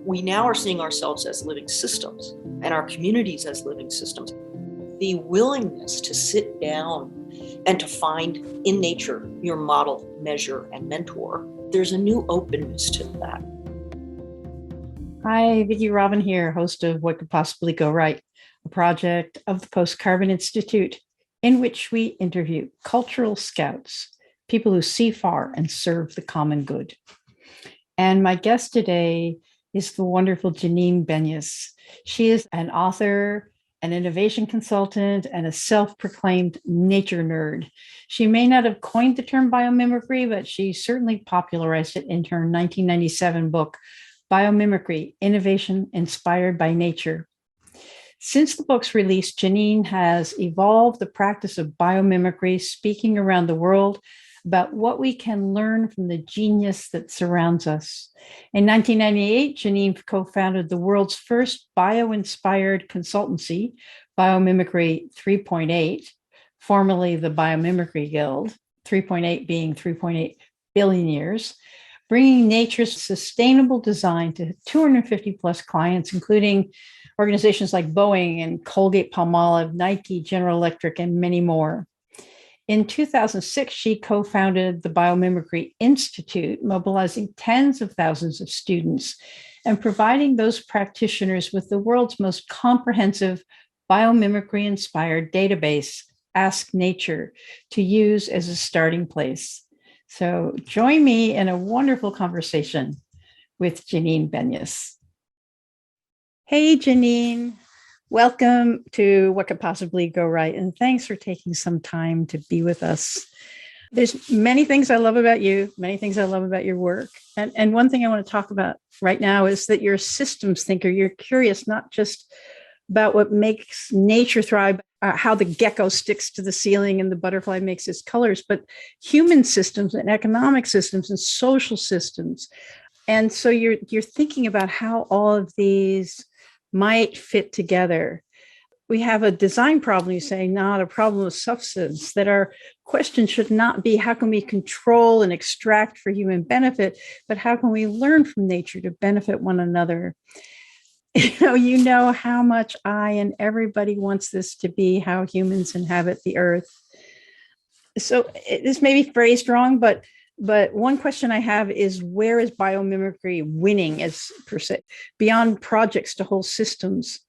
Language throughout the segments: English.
We now are seeing ourselves as living systems and our communities as living systems. The willingness to sit down and to find in nature your model, measure, and mentor, there's a new openness to that. Hi, Vicki Robin here, host of What Could Possibly Go Right, a project of the Post-Carbon Institute, in which we interview cultural scouts, people who see far and serve the common good. And my guest today is the wonderful Janine Benyus. She is an author, an innovation consultant, and a self-proclaimed nature nerd. She may not have coined the term biomimicry, but she certainly popularized it in her 1997 book, Biomimicry, Innovation Inspired by Nature. Since the book's release, Janine has evolved the practice of biomimicry, speaking around the world about what we can learn from the genius that surrounds us. In 1998, Janine co-founded the world's first bio-inspired consultancy, Biomimicry 3.8, formerly the Biomimicry Guild, 3.8 being 3.8 billion years, bringing nature's sustainable design to 250 plus clients, including organizations like Boeing and Colgate-Palmolive, Nike, General Electric, and many more. In 2006, she co-founded the Biomimicry Institute, mobilizing tens of thousands of students and providing those practitioners with the world's most comprehensive biomimicry-inspired database, Ask Nature, to use as a starting place. So join me in a wonderful conversation with Janine Benyus. Hey, Janine. Welcome to What Could Possibly Go Right, and thanks for taking some time to be with us. There's many things I love about you, many things I love about your work. And one thing I want to talk about right now is that you're a systems thinker. You're curious not just about what makes nature thrive, how the gecko sticks to the ceiling and the butterfly makes its colors, but human systems and economic systems and social systems. And so you're thinking about how all of these might fit together. We have a design problem, you say, not a problem of substance, that our question should not be how can we control and extract for human benefit, but how can we learn from nature to benefit one another? You know how much I and everybody wants this to be how humans inhabit the earth. So this may be phrased wrong, but one question I have is, where is biomimicry winning as per se, beyond projects to whole systems?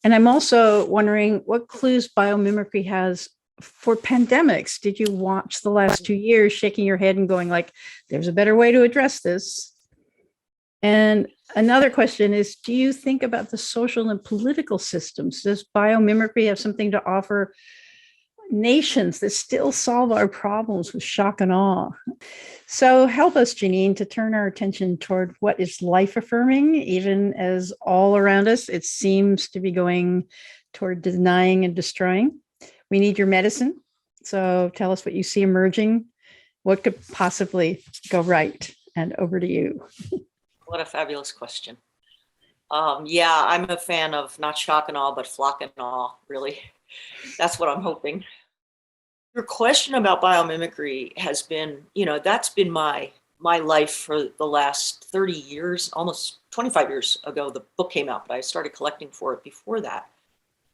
And I'm also wondering what clues biomimicry has for pandemics. Did you watch the last 2 years shaking your head and going like, there's a better way to address this? And another question is, do you think about the social and political systems? Does biomimicry have something to offer nations that still solve our problems with shock and awe? So help us, Janine, to turn our attention toward what is life-affirming, even as all around us it seems to be going toward denying and destroying. We need your medicine. So tell us what you see emerging. What could possibly go right? And over to you. What a fabulous question. Yeah, I'm a fan of not shock and awe, but flock and awe, really. That's what I'm hoping. Your question about biomimicry has been, that's been my life for the last 30 years, almost 25 years ago, the book came out, but I started collecting for it before that.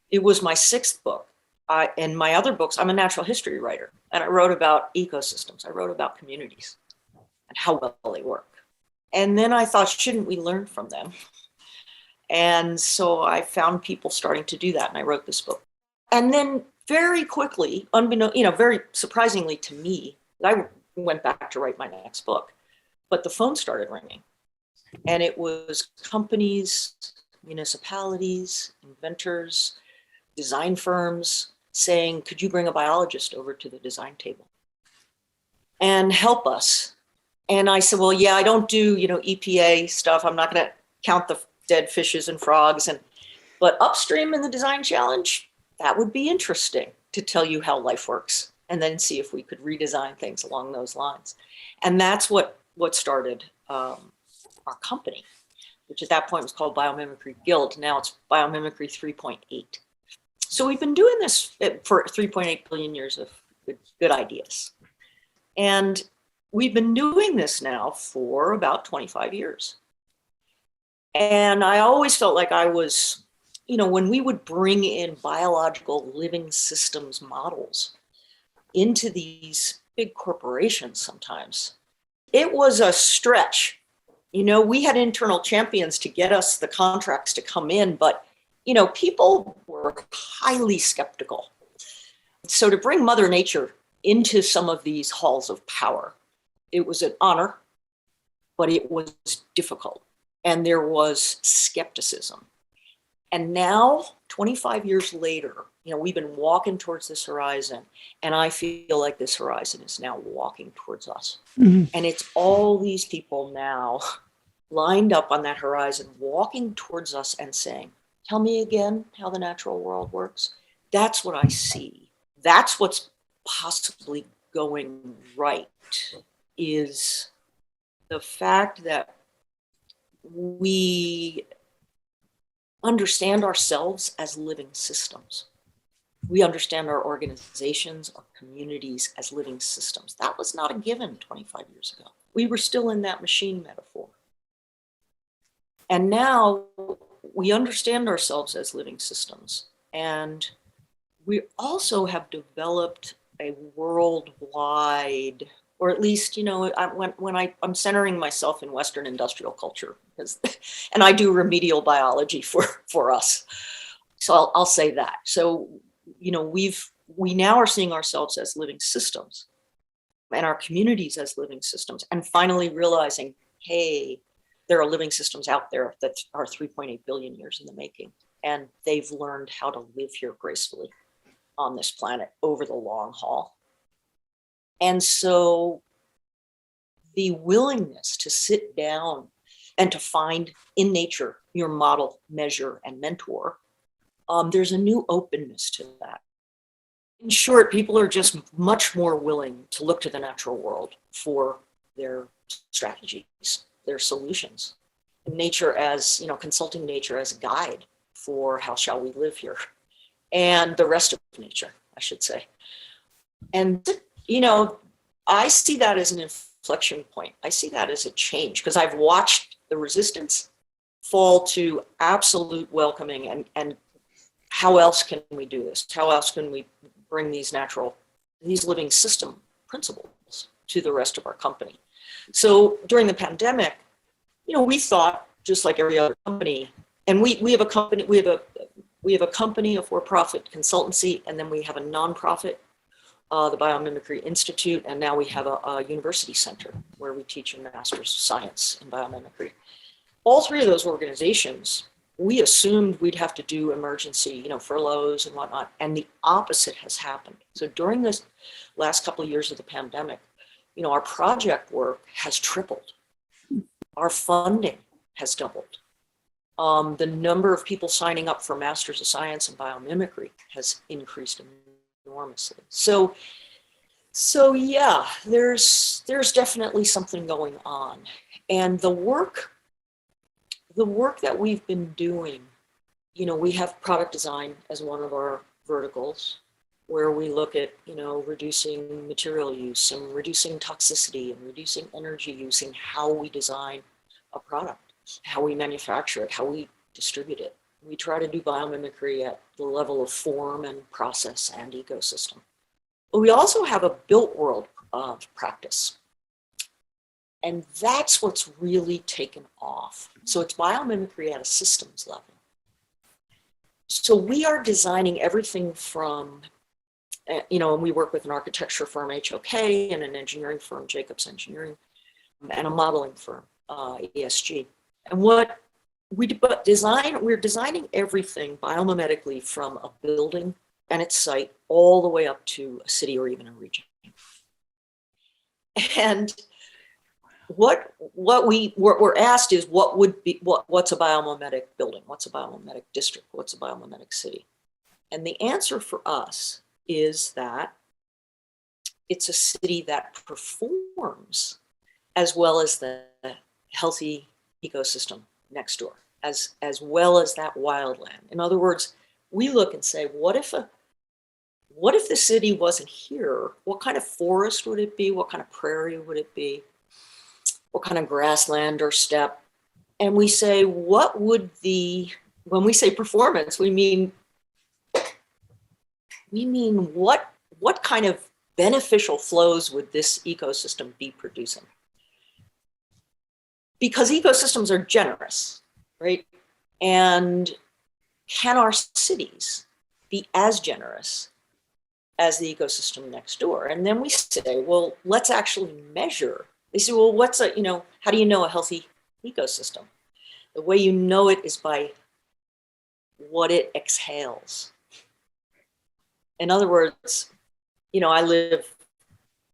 It was my 6th book. And my other books, I'm a natural history writer, and I wrote about ecosystems. I wrote about communities and how well they work. And then I thought, shouldn't we learn from them? And so I found people starting to do that, and I wrote this book. And then very quickly, very surprisingly to me, I went back to write my next book, but the phone started ringing. And it was companies, municipalities, inventors, design firms saying, could you bring a biologist over to the design table and help us? And I said, well, yeah, I don't do, EPA stuff. I'm not going to count the dead fishes and frogs. But upstream in the design challenge, that would be interesting to tell you how life works and then see if we could redesign things along those lines. And that's what started our company, which at that point was called Biomimicry Guild. Now it's Biomimicry 3.8. So we've been doing this for 3.8 billion years of good ideas. And we've been doing this now for about 25 years. And I always felt like I was, when we would bring in biological living systems models into these big corporations sometimes, it was a stretch. We had internal champions to get us the contracts to come in, but, people were highly skeptical. So to bring Mother Nature into some of these halls of power, it was an honor, but it was difficult. And there was skepticism. And now, 25 years later, we've been walking towards this horizon, and I feel like this horizon is now walking towards us. Mm-hmm. And it's all these people now lined up on that horizon, walking towards us and saying, tell me again how the natural world works. That's what I see. That's what's possibly going right, is the fact that we understand ourselves as living systems. We understand our organizations, our communities as living systems. That was not a given 25 years ago. We were still in that machine metaphor. And now we understand ourselves as living systems. And we also have developed a worldwide, or at least, I'm centering myself in Western industrial culture, and I do remedial biology for us. So I'll say that. So, we now are seeing ourselves as living systems and our communities as living systems, and finally realizing, hey, there are living systems out there that are 3.8 billion years in the making, and they've learned how to live here gracefully on this planet over the long haul. And so the willingness to sit down and to find in nature your model, measure, and mentor, there's a new openness to that. In short, people are just much more willing to look to the natural world for their strategies, their solutions. Nature as, consulting nature as a guide for how shall we live here, and the rest of nature, I should say. And, I see that as an inflection point. I see that as a change, because I've watched the resistance fall to absolute welcoming and how else can we do this? How else can we bring these living system principles to the rest of our company? So during the pandemic, we thought, just like every other company, and we have a company, we have a company, a for-profit consultancy, and then we have a nonprofit, the Biomimicry Institute, and now we have a university center where we teach a master's of science in biomimicry. All three of those organizations, we assumed we'd have to do emergency, furloughs and whatnot, and the opposite has happened. So during this last couple of years of the pandemic, our project work has tripled. Our funding has doubled. The number of people signing up for Masters of Science in Biomimicry has increased enormously. So yeah, there's definitely something going on. And the work that we've been doing, we have product design as one of our verticals, where we look at, reducing material use and reducing toxicity and reducing energy use in how we design a product, how we manufacture it, how we distribute it. We try to do biomimicry at the level of form and process and ecosystem. But we also have a built world practice. And that's what's really taken off. So it's biomimicry at a systems level. So we are designing everything from, and we work with an architecture firm, HOK, and an engineering firm, Jacobs Engineering, and a modeling firm, ESG. And we're designing everything biomimetically from a building and its site all the way up to a city or even a region. And what we're asked is what's a biomimetic building? What's a biomimetic district? What's a biomimetic city? And the answer for us is that it's a city that performs as well as the healthy ecosystem next door, as well as that wildland. In other words, we look and say, what if the city wasn't here? What kind of forest would it be? What kind of prairie would it be? What kind of grassland or steppe? And we say, what would when we say performance, we mean what kind of beneficial flows would this ecosystem be producing? Because ecosystems are generous, right? And can our cities be as generous as the ecosystem next door? And then we say, well, let's actually measure. They say, well, how do you know a healthy ecosystem? The way you know it is by what it exhales. In other words, I live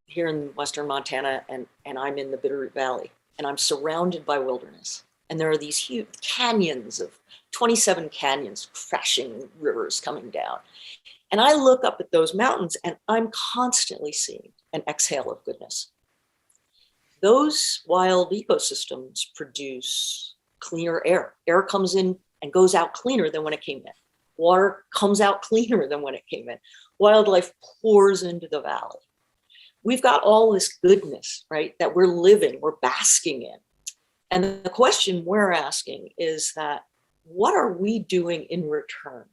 here in Western Montana and I'm in the Bitterroot Valley and I'm surrounded by wilderness. And there are these huge canyons of 27 canyons, crashing rivers coming down. And I look up at those mountains and I'm constantly seeing an exhale of goodness. Those wild ecosystems produce cleaner air. Air comes in and goes out cleaner than when it came in. Water comes out cleaner than when it came in. Wildlife pours into the valley. We've got all this goodness, right, that we're basking in. And the question we're asking is that, what are we doing in return?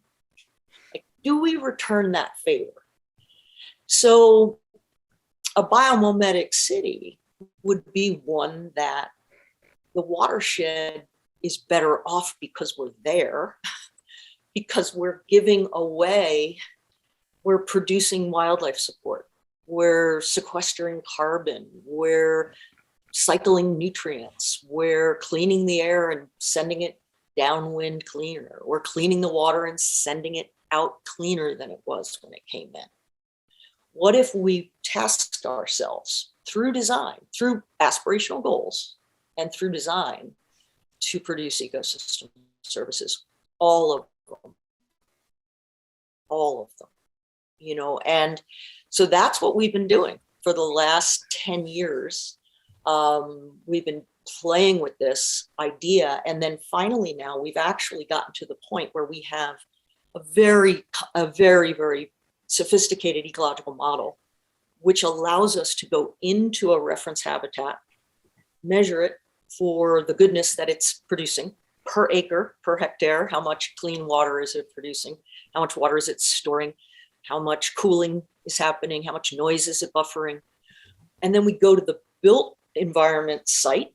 Like, do we return that favor? So a biomimetic city would be one that the watershed is better off because we're there, because we're giving away, we're producing wildlife support, we're sequestering carbon, we're cycling nutrients, we're cleaning the air and sending it downwind cleaner, we're cleaning the water and sending it out cleaner than it was when it came in. What if we tasked ourselves through design, through aspirational goals, and through design to produce ecosystem services, all of them, and so that's what we've been doing for the last 10 years. We've been playing with this idea, and then finally now we've actually gotten to the point where we have a very, very sophisticated ecological model, which allows us to go into a reference habitat, measure it for the goodness that it's producing per acre, per hectare. How much clean water is it producing? How much water is it storing? How much cooling is happening? How much noise is it buffering? And then we go to the built environment site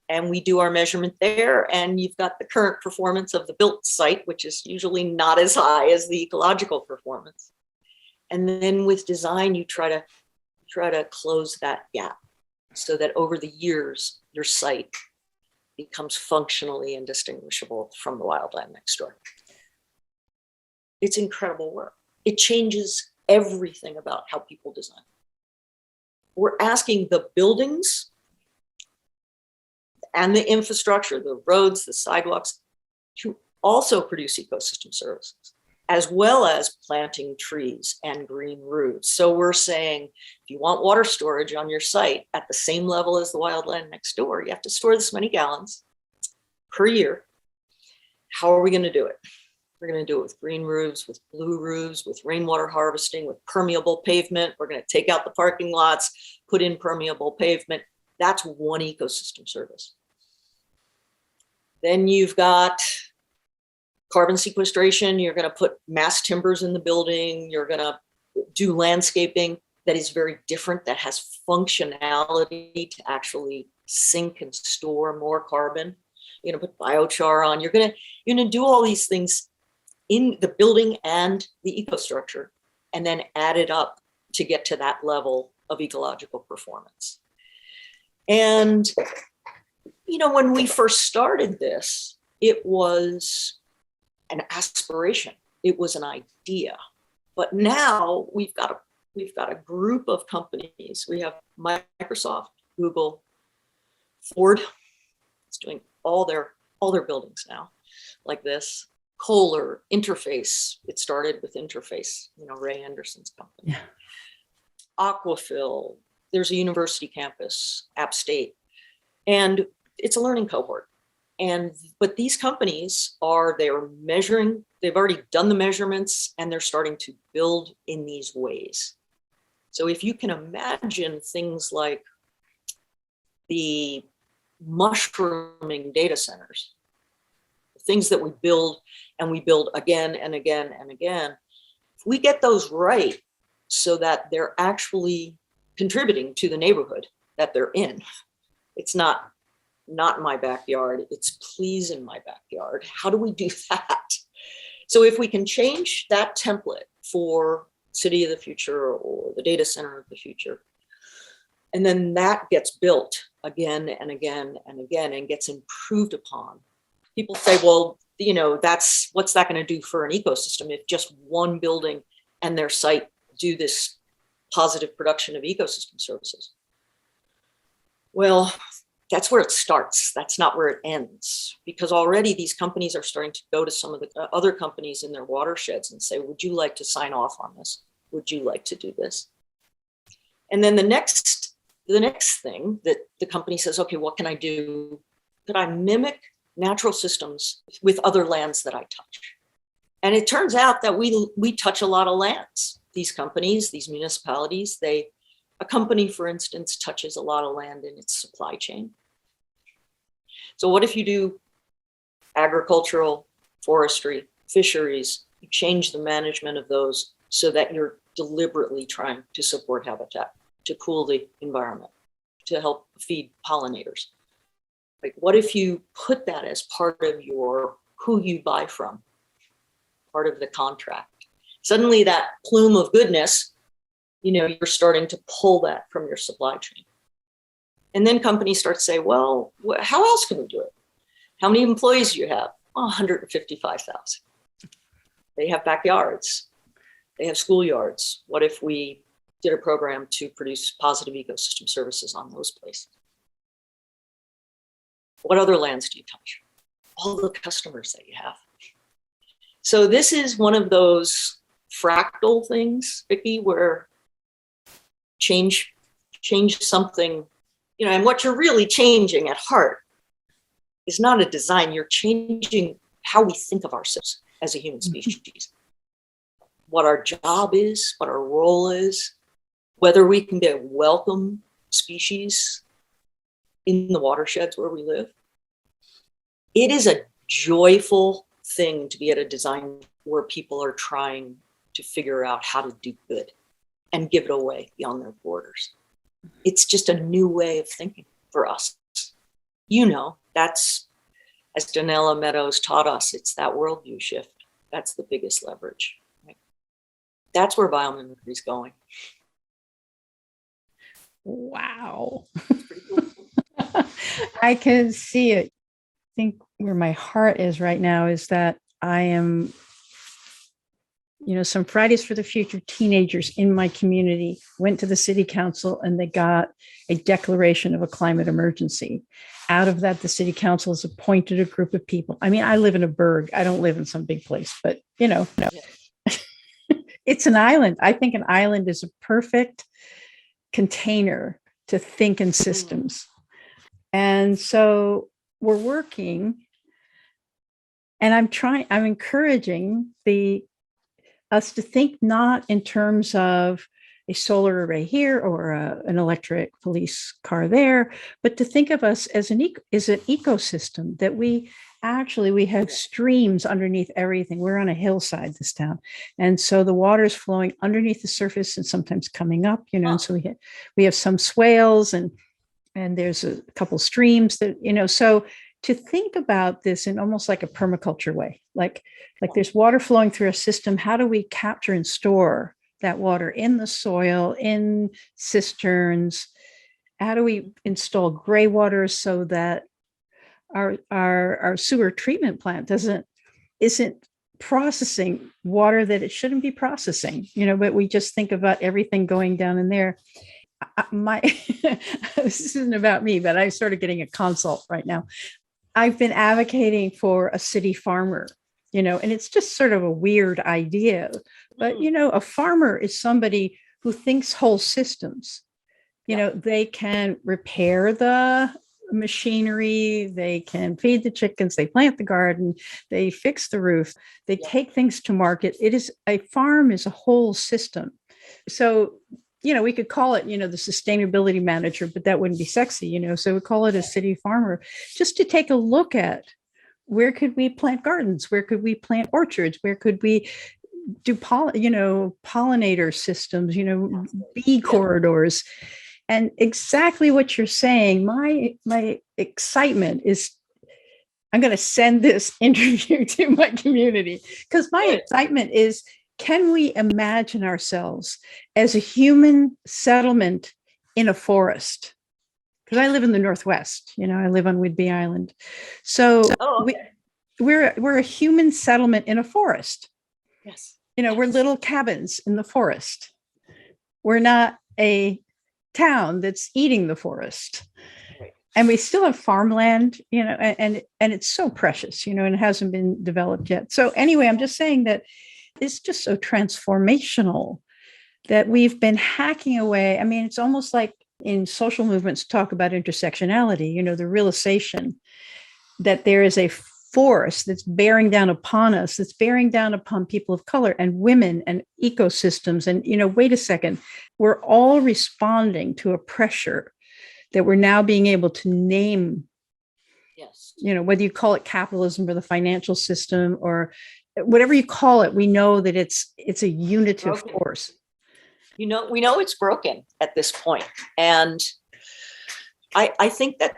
and we do our measurement there. And you've got the current performance of the built site, which is usually not as high as the ecological performance. And then with design, you try to close that gap so that over the years, your site becomes functionally indistinguishable from the wildland next door. It's incredible work. It changes everything about how people design. We're asking the buildings and the infrastructure, the roads, the sidewalks, to also produce ecosystem services, as well as planting trees and green roofs. So we're saying, if you want water storage on your site at the same level as the wildland next door, you have to store this many gallons per year. How are we going to do it? We're going to do it with green roofs, with blue roofs, with rainwater harvesting, with permeable pavement. We're going to take out the parking lots, put in permeable pavement. That's one ecosystem service. Then you've got carbon sequestration. You're going to put mass timbers in the building. You're going to do landscaping that is very different, that has functionality to actually sink and store more carbon. You're going to put biochar on. You're going to do all these things in the building and the ecosstructure, and then add it up to get to that level of ecological performance. And, when we first started this, it was an aspiration. It was an idea. But now we've got a group of companies. We have Microsoft, Google, Ford. It's doing all their buildings now like this. Kohler, Interface. It started with Interface, Ray Anderson's company. Yeah. Aquafil. There's a university campus, App State, and it's a learning cohort. But these companies they're measuring. They've already done the measurements, and they're starting to build in these ways. So if you can imagine things like the mushrooming data centers, things that we build and we build again and again and again, if we get those right so that they're actually contributing to the neighborhood that they're in, it's not my backyard, it's please in my backyard. How do we do that? So if we can change that template for city of the future or the data center of the future, and then that gets built again and again and again and gets improved upon. People say, well, what's that going to do for an ecosystem if just one building and their site do this positive production of ecosystem services? Well, that's where it starts. That's not where it ends, because already these companies are starting to go to some of the other companies in their watersheds and say, would you like to sign off on this? Would you like to do this? And then the next thing that the company says, okay, what can I do? Could I mimic natural systems with other lands that I touch? And it turns out that we touch a lot of lands. These companies, these municipalities, a company, for instance, touches a lot of land in its supply chain. So what if you do agricultural, forestry, fisheries, you change the management of those so that you're deliberately trying to support habitat, to cool the environment, to help feed pollinators? Like, what if you put that as part of your who you buy from, part of the contract? Suddenly that plume of goodness, you're starting to pull that from your supply chain. And then companies start to say, well, how else can we do it? How many employees do you have? 155,000. They have backyards. They have schoolyards. What if we did a program to produce positive ecosystem services on those places? What other lands do you touch? All the customers that you have. So this is one of those fractal things, Vicki, where change something, and what you're really changing at heart is not a design. You're changing how we think of ourselves as a human species, what our job is, what our role is, whether we can be a welcome species in the watersheds where we live. It is a joyful thing to be at a design where people are trying to figure out how to do good and give it away beyond their borders. It's just a new way of thinking for us. That's, as Donella Meadows taught us, it's that worldview shift. That's the biggest leverage. Right? That's where biomimicry is going. Wow. I can see it. I think where my heart is right now is that I am, some Fridays for the Future teenagers in my community went to the city council and they got a declaration of a climate emergency. Out of that, the city council has appointed a group of people. I mean, I live in a burg. I don't live in some big place, but no. It's an island. I think an island is a perfect container to think in systems. And so we're working, and I'm encouraging us to think not in terms of a solar array here or an electric police car there, but to think of us as an ecosystem, that we have streams underneath everything. We're on a hillside, this town. And so the water is flowing underneath the surface and sometimes coming up, and so we have some swales and there's a couple streams that, so to think about this in almost like a permaculture way, like there's water flowing through a system. How do we capture and store that water in the soil, in cisterns? How do we install gray water so that our sewer treatment plant isn't processing water that it shouldn't be processing, but we just think about everything going down in there. This isn't about me, but I'm sort of getting a consult right now. I've been advocating for a city farmer, and it's just sort of a weird idea, but a farmer is somebody who thinks whole systems. They can repair the machinery, they can feed the chickens, they plant the garden, they fix the roof, they take things to market. A farm is a whole system. So we could call it, the sustainability manager, but that wouldn't be sexy, so we call it a city farmer, just to take a look at where could we plant gardens, where could we plant orchards, where could we do pollinator systems, bee corridors. And exactly what you're saying, my excitement is, I'm going to send this interview to my community, because my excitement is, can we imagine ourselves as a human settlement in a forest? Because I live in the Northwest, I live on Whidbey Island. So we're a human settlement in a forest. Yes. We're little cabins in the forest. We're not a town that's eating the forest. Right. And we still have farmland, and it's so precious, and it hasn't been developed yet. So anyway, I'm just saying that it's just so transformational that we've been hacking away. I mean, it's almost like in social movements talk about intersectionality, the realization that there is a force that's bearing down upon us, that's bearing down upon people of color and women and ecosystems. And, wait a second, we're all responding to a pressure that we're now being able to name. Yes. Whether you call it capitalism or the financial system or whatever you call it, we know that it's a unitive force. We know it's broken at this point. And I think that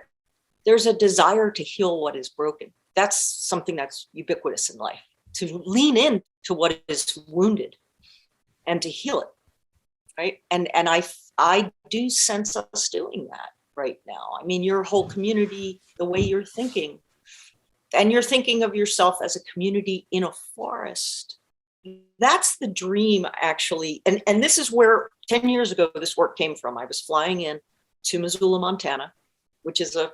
there's a desire to heal what is broken. That's something that's ubiquitous in life, to lean in to what is wounded and to heal it. Right. And I do sense us doing that right now. I mean, your whole community, the way you're thinking, and you're thinking of yourself as a community in a forest. That's the dream, actually. And this is where 10 years ago, this work came from. I was flying in to Missoula, Montana, which is a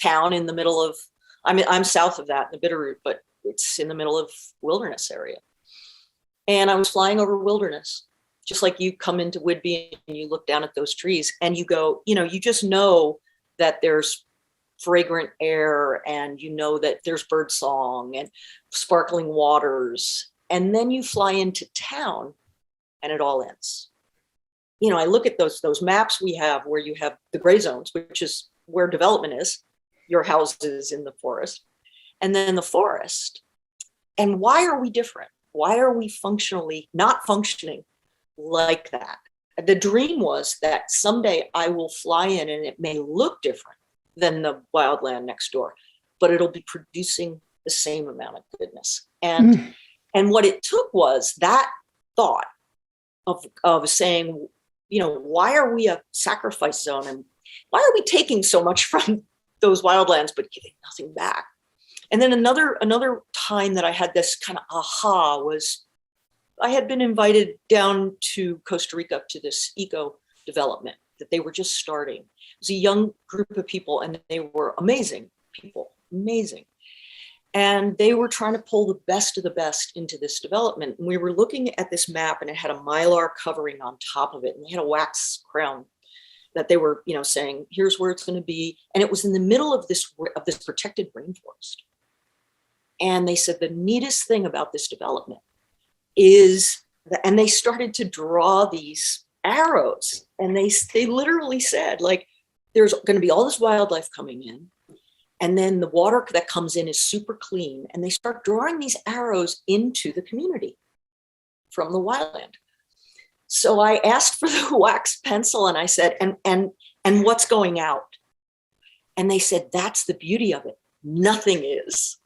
town in the middle of, I'm south of that in the Bitterroot, but it's in the middle of wilderness area. And I was flying over wilderness, just like you come into Whidbey and you look down at those trees and you go, you just know that there's fragrant air and that there's bird song and sparkling waters. And then you fly into town and it all ends. I look at those maps we have where you have the gray zones, which is where development is, your houses in the forest, and then the forest. And why are we different? Why are we functionally not functioning like that? The dream was that someday I will fly in and it may look different than the wildland next door, but it'll be producing the same amount of goodness. And what it took was that thought of saying, why are we a sacrifice zone? And why are we taking so much from those wildlands, but giving nothing back? And then another time that I had this kind of aha was I had been invited down to Costa Rica to this eco development that they were just starting. It was a young group of people and they were amazing people, amazing. And they were trying to pull the best of the best into this development. And we were looking at this map and it had a mylar covering on top of it. And they had a wax crown that they were, saying, here's where it's going to be. And it was in the middle of this protected rainforest. And they said, the neatest thing about this development is that, and they started to draw these arrows. And they literally said, like, there's going to be all this wildlife coming in. And then the water that comes in is super clean. And they start drawing these arrows into the community from the wildland. So I asked for the wax pencil and I said, and what's going out? And they said, that's the beauty of it. Nothing is.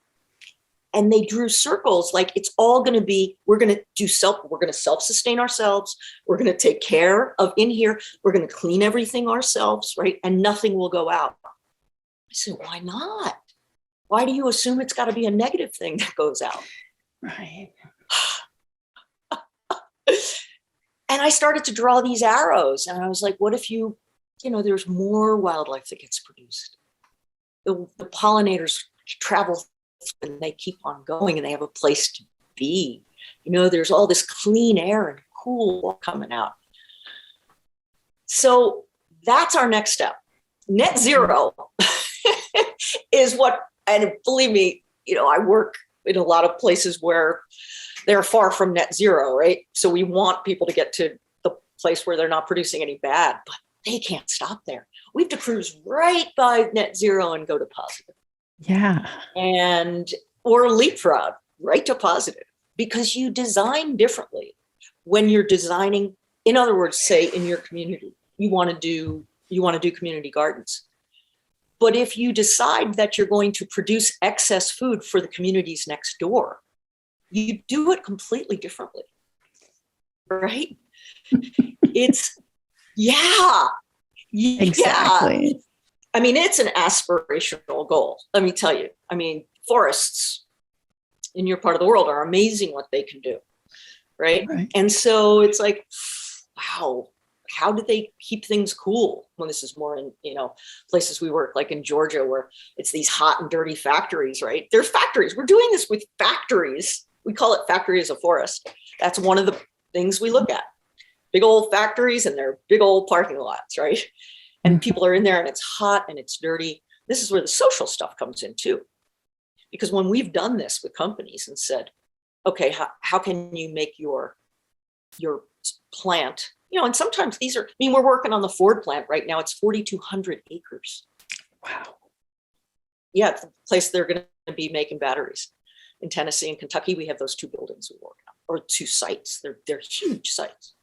And they drew circles like it's all going to be, we're going to self-sustain ourselves. We're going to take care of in here. We're going to clean everything ourselves, right? And nothing will go out. I said, why not? Why do you assume it's got to be a negative thing that goes out? Right. And I started to draw these arrows and I was like, what if there's more wildlife that gets produced? The pollinators travel and they keep on going and they have a place to be. There's all this clean air and cool coming out. So that's our next step. Net zero is what, and believe me, I work in a lot of places where they're far from net zero, right? So we want people to get to the place where they're not producing any bad, but they can't stop there. We have to cruise right by net zero and go to positive. Yeah. Or leapfrog right to positive, because you design differently when you're designing. In other words, say in your community, you want to do community gardens. But if you decide that you're going to produce excess food for the communities next door, you do it completely differently, right? It's, yeah. Exactly. I mean, it's an aspirational goal, let me tell you. I mean, forests in your part of the world are amazing what they can do, right? And so it's like, wow, how do they keep things cool when this is more in, places we work, like in Georgia, where it's these hot and dirty factories, right? They're factories. We're doing this with factories. We call it factory as a forest. That's one of the things we look at. Big old factories and their big old parking lots, right? And people are in there and it's hot and it's dirty. This is where the social stuff comes in too. Because when we've done this with companies and said, okay, how can you make your plant, and sometimes we're working on the Ford plant right now. It's 4,200 acres. Wow. Yeah, it's the place they're going to be making batteries. In Tennessee and Kentucky, we have those 2 buildings we work on, or 2 sites. They're huge sites.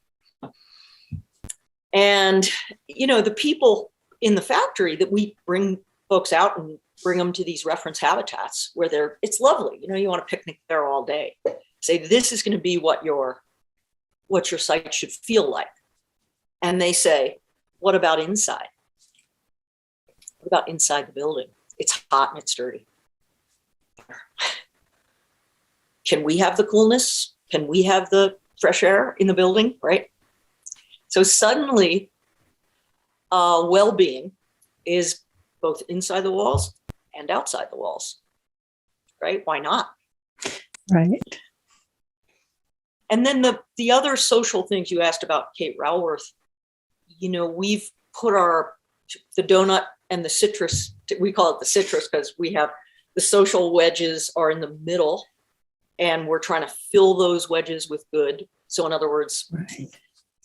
And, the people in the factory that we bring folks out and bring them to these reference habitats where it's lovely. You want to picnic there all day. Say, this is going to be what your site should feel like. And they say, what about inside? What about inside the building? It's hot and it's dirty. Can we have the coolness? Can we have the fresh air in the building, right? So suddenly, well-being is both inside the walls and outside the walls, right? Why not? Right. And then the other social things you asked about, Kate Raworth, we've put the donut and the citrus, we call it the citrus because we have the social wedges are in the middle and we're trying to fill those wedges with good. So in other words,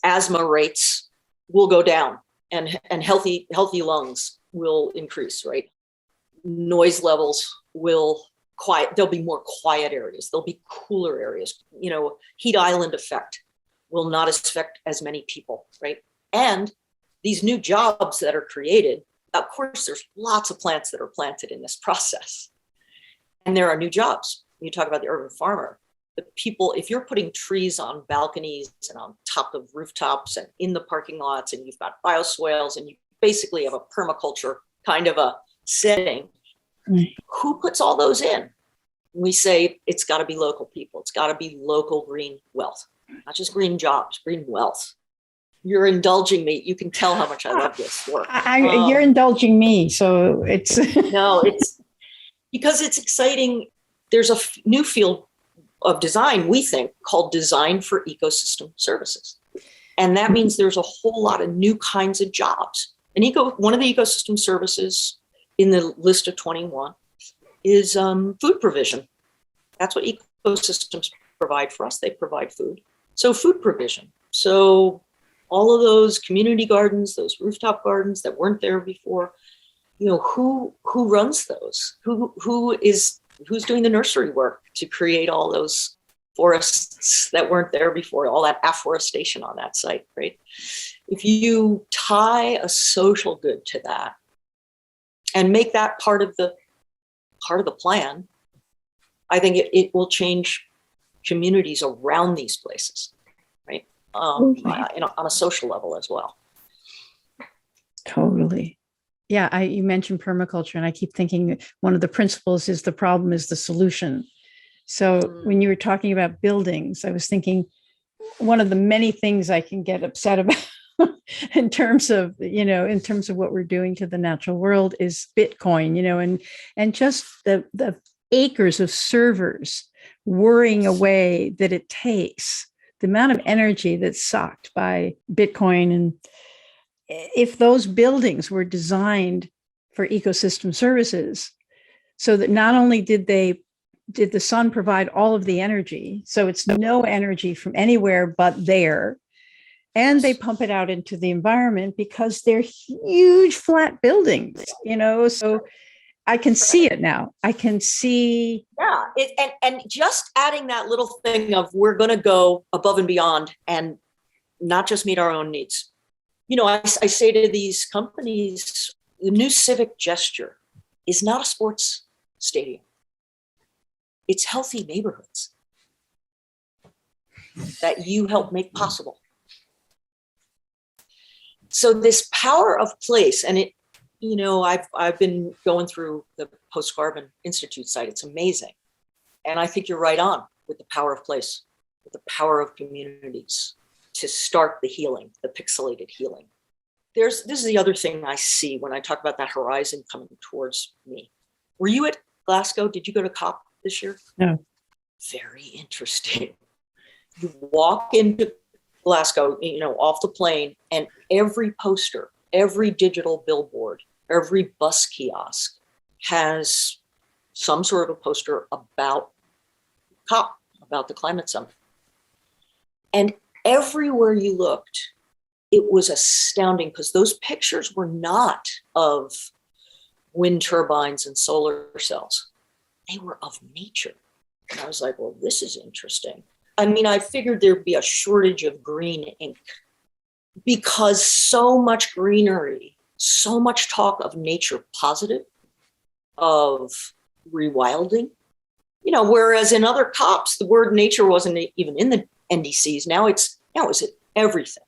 asthma rates will go down and healthy lungs will increase, right? Noise levels will there'll be more quiet areas. There'll be cooler areas. Heat island effect will not affect as many people, right? And these new jobs that are created, of course, there's lots of plants that are planted in this process. And there are new jobs. You talk about the urban farmer. The people, if you're putting trees on balconies and on top of rooftops and in the parking lots, and you've got bioswales, and you basically have a permaculture kind of a setting, who puts all those in? We say it's got to be local people. It's got to be local green wealth, not just green jobs, green wealth. You're indulging me. You can tell how much I love this work. You're indulging me, so it's no, it's because it's exciting. There's a new field of design, we think, called design for ecosystem services. And that means there's a whole lot of new kinds of jobs. One of the ecosystem services in the list of 21 is food provision. That's what ecosystems provide for us. They provide food. So food provision. So all of those community gardens, those rooftop gardens that weren't there before, who runs those? Who's doing the nursery work to create all those forests that weren't there before, all that afforestation on that site, right? If you tie a social good to that and make that part of the plan, I think it will change communities around these places, right? On a social level as well. Totally. Yeah, you mentioned permaculture, and I keep thinking one of the principles is the problem is the solution. So when you were talking about buildings, I was thinking one of the many things I can get upset about in terms of what we're doing to the natural world is Bitcoin, and just the acres of servers worrying away that it takes, the amount of energy that's sucked by Bitcoin. And if those buildings were designed for ecosystem services, so that not only did the sun provide all of the energy, so it's no energy from anywhere but there, And they pump it out into the environment because they're huge flat buildings, so I can see it now. I can see. Yeah. And just adding that little thing of we're going to go above and beyond and not just meet our own needs. I say to these companies, the new civic gesture is not a sports stadium. It's healthy neighborhoods that you help make possible. So this power of place, and I've been going through the Post-Carbon Institute site. It's amazing. And I think you're right on with the power of place, with the power of communities to start the healing, the pixelated healing. This is the other thing I see when I talk about that horizon coming towards me. Were you at Glasgow? Did you go to COP this year? No. Very interesting. You walk into Glasgow, off the plane, and every poster, every digital billboard, every bus kiosk has some sort of a poster about COP, about the climate summit. And everywhere you looked, it was astounding because those pictures were not of wind turbines and solar cells. They were of nature. And I was like, well, this is interesting. I figured there'd be a shortage of green ink because so much greenery, so much talk of nature positive, of rewilding, whereas in other COPs, the word nature wasn't even in the NDCs. Now it's everything.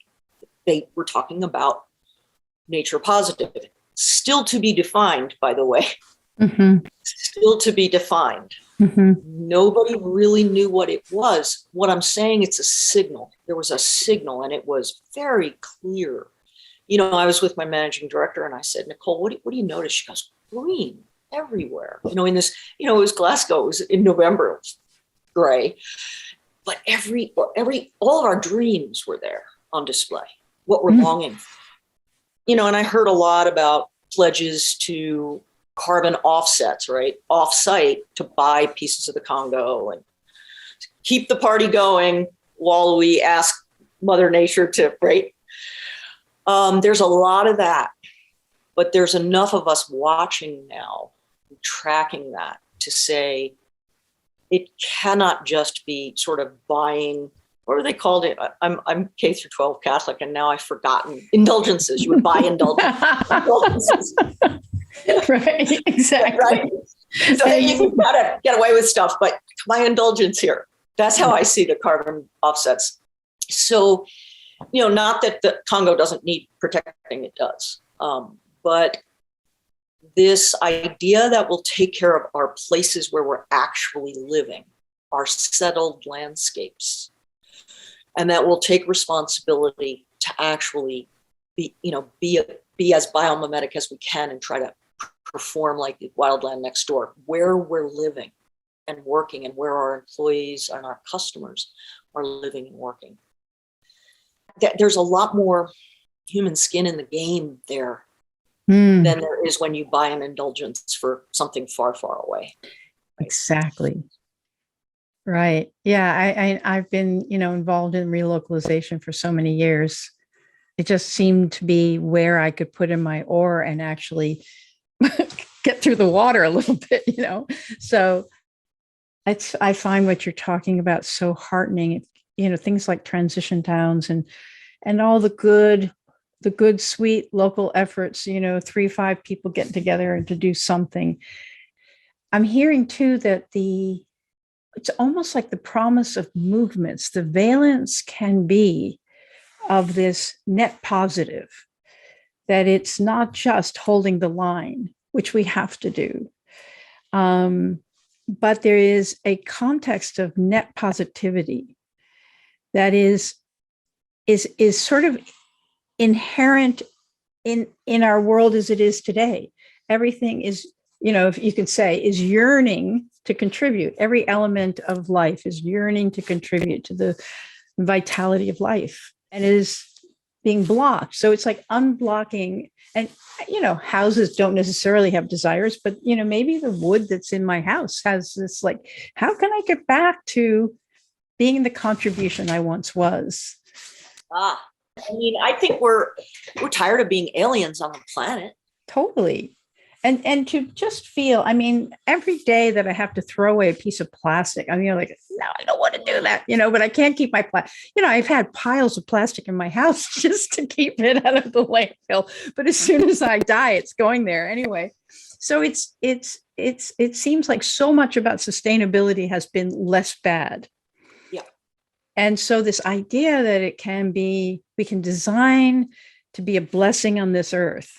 They were talking about nature positive, still to be defined, by the way, still to be defined. Nobody really knew what it was. What I'm saying, it's a signal. There was a signal and it was very clear. I was with my managing director and I said, Nicole, what do you notice? She goes, green everywhere. In this, it was Glasgow, it was in November, it was gray, but all of our dreams were there on display, what we're longing for. And I heard a lot about pledges to carbon offsets, right? Off-site to buy pieces of the Congo and keep the party going while we ask Mother Nature to, right? There's a lot of that, but there's enough of us watching now, tracking that to say it cannot just be sort of buying, what do they called it? I'm K through 12 Catholic, and now I've forgotten indulgences. You would buy indulgences. Right, exactly. Right. So you gotta get away with stuff, but my indulgence here. That's how I see the carbon offsets. So, not that the Congo doesn't need protecting, it does. But this idea that we'll take care of our places where we're actually living, our settled landscapes, and that we'll take responsibility to actually be as biomimetic as we can and try to perform like the wildland next door, where we're living and working and where our employees and our customers are living and working. There's a lot more human skin in the game there than there is when you buy an indulgence for something far, far away. Exactly. Right. Yeah. I've been, involved in relocalization for so many years. It just seemed to be where I could put in my oar and actually get through the water a little bit, So I find what you're talking about so heartening. Things like transition towns and all the good, sweet local efforts, 3-5 people getting together and to do something. I'm hearing too that it's almost like the promise of movements, the valence can be of this net positive, that it's not just holding the line, which we have to do. But there is a context of net positivity that is sort of inherent in our world as it is today. Everything is, if you could say, is yearning to contribute. Every element of life is yearning to contribute to the vitality of life and is being blocked. So it's like unblocking. And, houses don't necessarily have desires, but, maybe the wood that's in my house has this, like, how can I get back to being the contribution I once was? I mean, I think we're tired of being aliens on the planet. Totally. And to just feel, I mean, every day that I have to throw away a piece of plastic, I mean, like, no, I don't want to do that, but I can't keep my plastic. I've had piles of plastic in my house just to keep it out of the landfill. But as soon as I die, it's going there anyway. So it seems like so much about sustainability has been less bad. Yeah. And so this idea that we can design to be a blessing on this earth.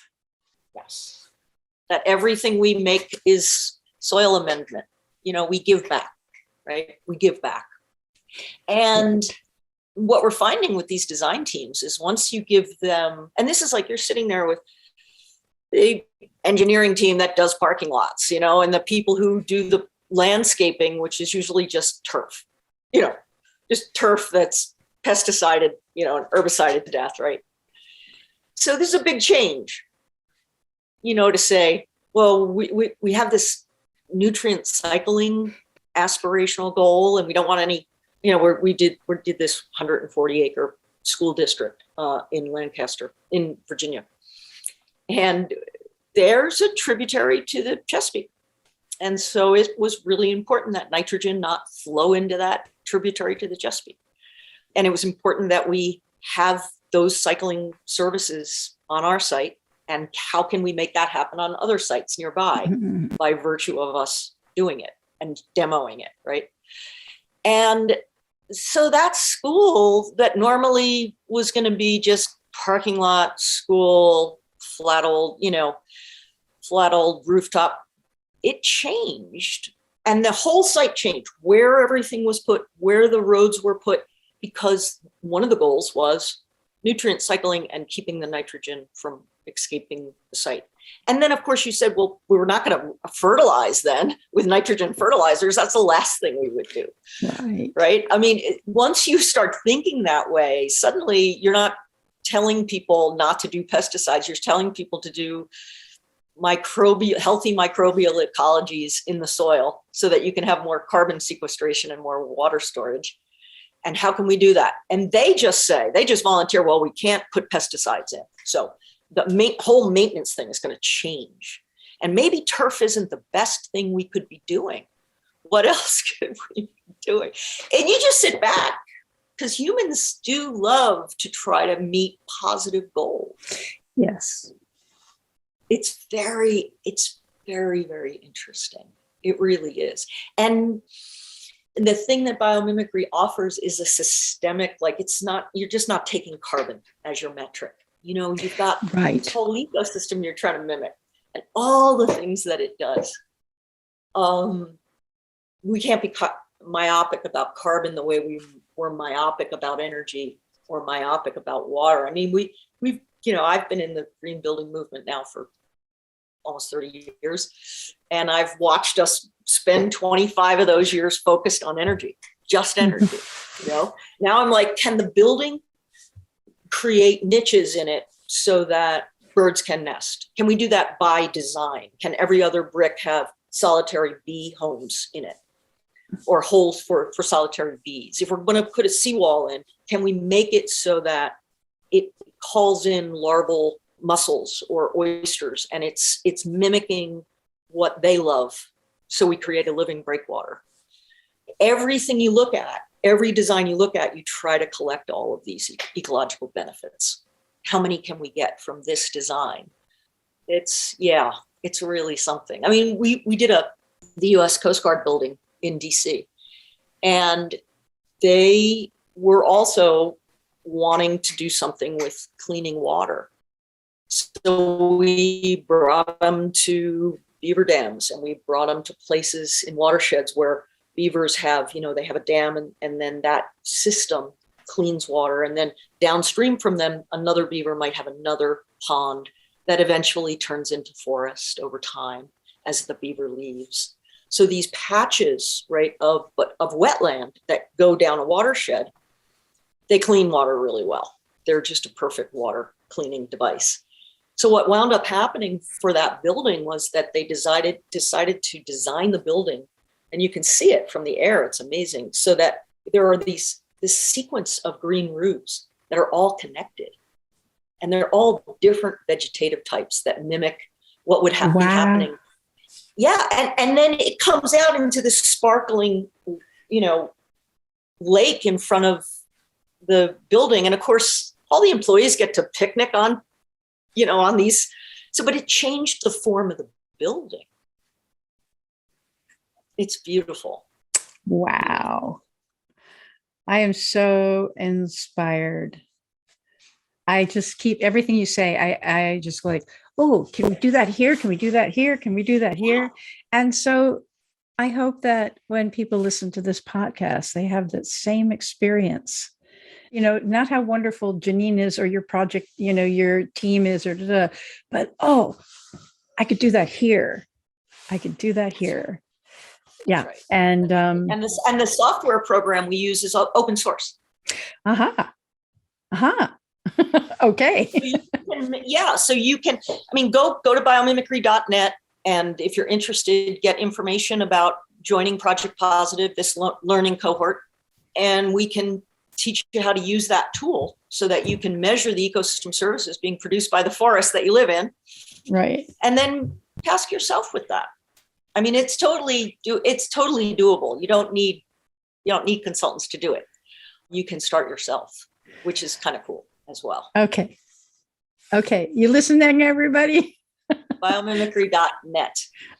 Yes. That everything we make is soil amendment. We give back, right? We give back. And what we're finding with these design teams is once you give them, and this is like you're sitting there with the engineering team that does parking lots, and the people who do the landscaping, which is usually just turf, just turf that's pesticided, and herbicided to death, right? So this is a big change. To say, well, we have this nutrient cycling aspirational goal, and we don't want any, we did this 140-acre school district in Lancaster, in Virginia, and there's a tributary to the Chesapeake, and so it was really important that nitrogen not flow into that tributary to the Chesapeake, and it was important that we have those cycling services on our site. And how can we make that happen on other sites nearby by virtue of us doing it and demoing it, right? And so that school that normally was going to be just parking lot, school, flat old rooftop, it changed. And the whole site changed, where everything was put, where the roads were put, because one of the goals was nutrient cycling and keeping the nitrogen from escaping the site. And then, of course, you said, well, we were not going to fertilize then with nitrogen fertilizers. That's the last thing we would do. Right? I mean, once you start thinking that way, suddenly you're not telling people not to do pesticides. You're telling people to do healthy microbial ecologies in the soil so that you can have more carbon sequestration and more water storage. And how can we do that? And they just volunteer, well, we can't put pesticides in. So the whole maintenance thing is going to change. And maybe turf isn't the best thing we could be doing. What else could we be doing? And you just sit back, because humans do love to try to meet positive goals. Yes. It's very, very interesting. It really is. And the thing that biomimicry offers is a systemic, you're just not taking carbon as your metric. You've got this whole ecosystem you're trying to mimic and all the things that it does. We can't be myopic about carbon the way we were myopic about energy or myopic about water. I mean, we've I've been in the green building movement now for almost 30 years, and I've watched us spend 25 of those years focused on energy, just energy. Now I'm like, can the building create niches in it so that birds can nest? Can we do that by design? Can every other brick have solitary bee homes in it, or holes for solitary bees? If we're going to put a seawall in, can we make it so that it calls in larval mussels or oysters, and it's mimicking what they love, so we create a living breakwater? Everything you look at, every design you look at, you try to collect all of these ecological benefits. How many can we get from this design? It's really something. I mean, we did the US Coast Guard building in DC, and they were also wanting to do something with cleaning water. So we brought them to beaver dams, and we brought them to places in watersheds where beavers have, they have a dam, and then that system cleans water. And then downstream from them, another beaver might have another pond that eventually turns into forest over time as the beaver leaves. So these patches, right, of wetland that go down a watershed, they clean water really well. They're just a perfect water cleaning device. So what wound up happening for that building was that they decided to design the building, and you can see it from the air. It's amazing. So that there are this sequence of green roofs that are all connected. And they're all different vegetative types that mimic what would be happening. Yeah, and then it comes out into this sparkling, lake in front of the building. And of course, all the employees get to picnic on these. So, but it changed the form of the building. It's beautiful. Wow. I am so inspired. I just keep everything you say. I just like, oh, can we do that here? Can we do that here? Can we do that here? And so I hope that when people listen to this podcast, they have that same experience. Not how wonderful Janine is or your project, your team is, but I could do that here. I could do that here. Yeah. Right. And the software program we use is open source. Okay. So you can, go to biomimicry.net. And if you're interested, get information about joining Project Positive, this learning cohort, and we can teach you how to use that tool so that you can measure the ecosystem services being produced by the forest that you live in. Right. And then task yourself with that. It's totally doable. You don't need consultants to do it. You can start yourself, which is kind of cool as well. Okay. You listening, everybody? Biomimicry.net.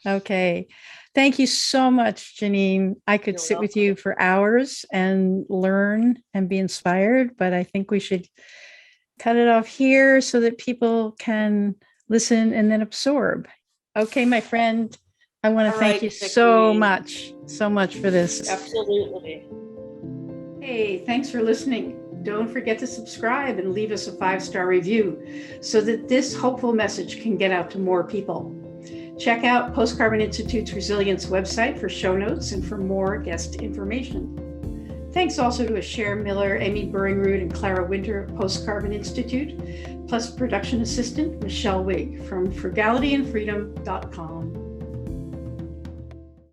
Okay. Thank you so much, Janine. I could sit with you for hours and learn and be inspired, but I think we should cut it off here so that people can listen and then absorb. Okay, my friend, I want to thank you so much for this. Absolutely. Hey, thanks for listening. Don't forget to subscribe and leave us a 5-star review so that this hopeful message can get out to more people. Check out Post-Carbon Institute's Resilience website for show notes and for more guest information. Thanks also to Asher Miller, Amy Burringroot, and Clara Winter of Post-Carbon Institute, plus production assistant Michelle Wigg from frugalityandfreedom.com.